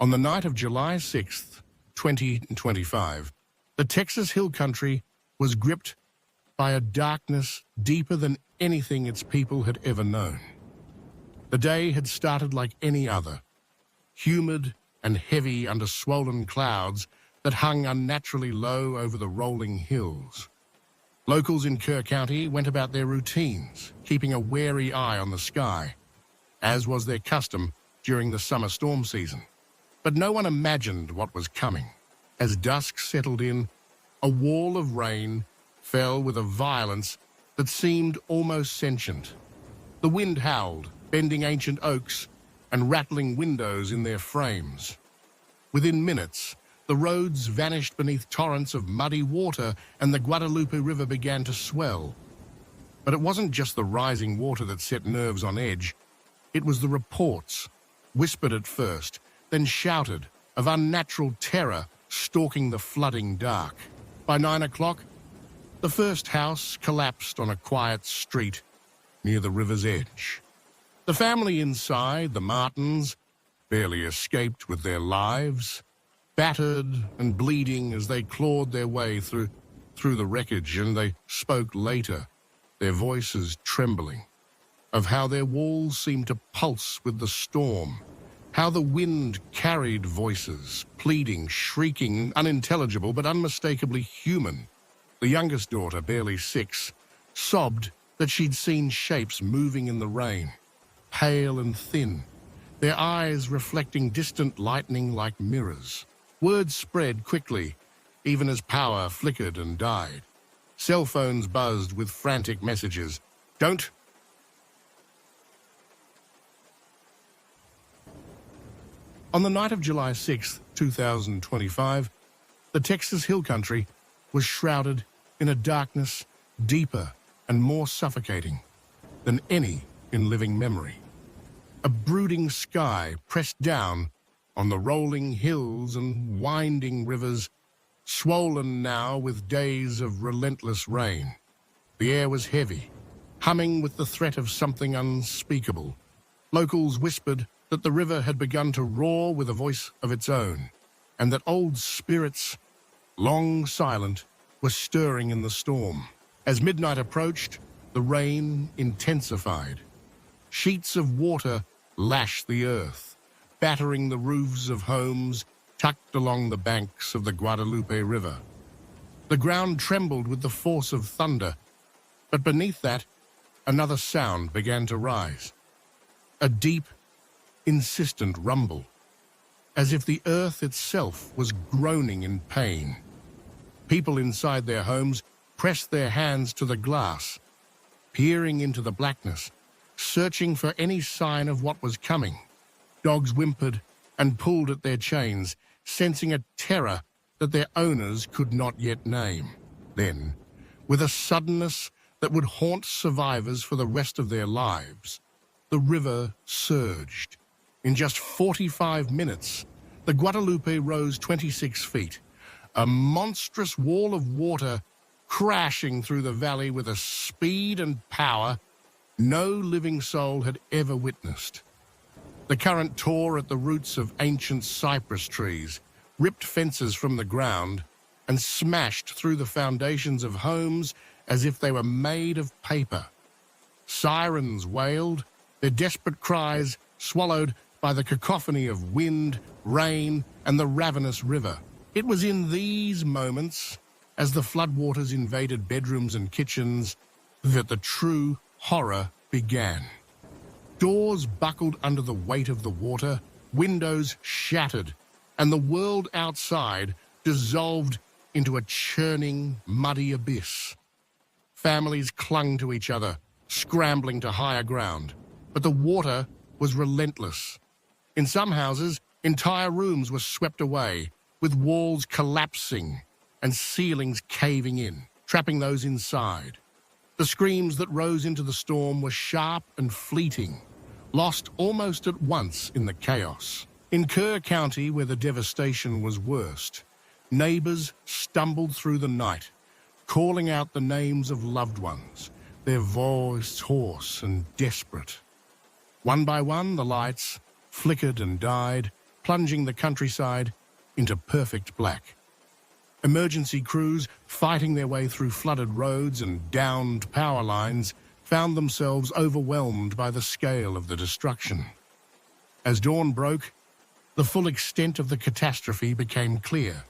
On the night of July 6th, 2025, the Texas Hill Country was gripped by a darkness deeper than anything its people had ever known. The day had started like any other, humid and heavy under swollen clouds that hung unnaturally low over the rolling hills. Locals in Kerr County went about their routines, keeping a wary eye on the sky, as was their custom during the summer storm season. But no one imagined what was coming. As dusk settled in, a wall of rain fell with a violence that seemed almost sentient. The wind howled, bending ancient oaks and rattling windows in their frames. Within minutes, the roads vanished beneath torrents of muddy water and the Guadalupe River began to swell. But it wasn't just the rising water that set nerves on edge. It was the reports, whispered at first, then shouted, of unnatural terror stalking the flooding dark. By 9 o'clock, the first house collapsed on a quiet street near the river's edge. The family inside, the Martins, barely escaped with their lives, battered and bleeding as they clawed their way through the wreckage, and they spoke later, their voices trembling, of how their walls seemed to pulse with the storm, how the wind carried voices, pleading, shrieking, unintelligible but unmistakably human. The youngest daughter, barely 6, sobbed that she'd seen shapes moving in the rain, pale and thin, their eyes reflecting distant lightning like mirrors. Words spread quickly, even as power flickered and died. Cell phones buzzed with frantic messages. Don't. On the night of July 6, 2025, the Texas Hill Country was shrouded in a darkness deeper and more suffocating than any in living memory. A brooding sky pressed down on the rolling hills and winding rivers, swollen now with days of relentless rain. The air was heavy, humming with the threat of something unspeakable. Locals whispered that the river had begun to roar with a voice of its own, and that old spirits, long silent, were stirring in the storm. As midnight approached, the rain intensified. Sheets of water lashed the earth, battering the roofs of homes tucked along the banks of the Guadalupe River. The ground trembled with the force of thunder, but beneath that, another sound began to rise. A deep, insistent rumble, as if the earth itself was groaning in pain. People inside their homes pressed their hands to the glass, peering into the blackness, searching for any sign of what was coming. Dogs whimpered and pulled at their chains, sensing a terror that their owners could not yet name. Then, with a suddenness that would haunt survivors for the rest of their lives, the river surged. In just 45 minutes, the Guadalupe rose 26 feet, a monstrous wall of water crashing through the valley with a speed and power no living soul had ever witnessed. The current tore at the roots of ancient cypress trees, ripped fences from the ground, and smashed through the foundations of homes as if they were made of paper. Sirens wailed, their desperate cries swallowed by the cacophony of wind, rain, and the ravenous river. It was in these moments, as the floodwaters invaded bedrooms and kitchens, that the true horror began. Doors buckled under the weight of the water, windows shattered, and the world outside dissolved into a churning, muddy abyss. Families clung to each other, scrambling to higher ground, but the water was relentless. In some houses, entire rooms were swept away, with walls collapsing and ceilings caving in, trapping those inside. The screams that rose into the storm were sharp and fleeting, lost almost at once in the chaos. In Kerr County, where the devastation was worst, neighbors stumbled through the night, calling out the names of loved ones, their voices hoarse and desperate. One by one, the lights flickered and died, plunging the countryside into perfect black. Emergency crews, fighting their way through flooded roads and downed power lines, found themselves overwhelmed by the scale of the destruction. As dawn broke, the full extent of the catastrophe became clear.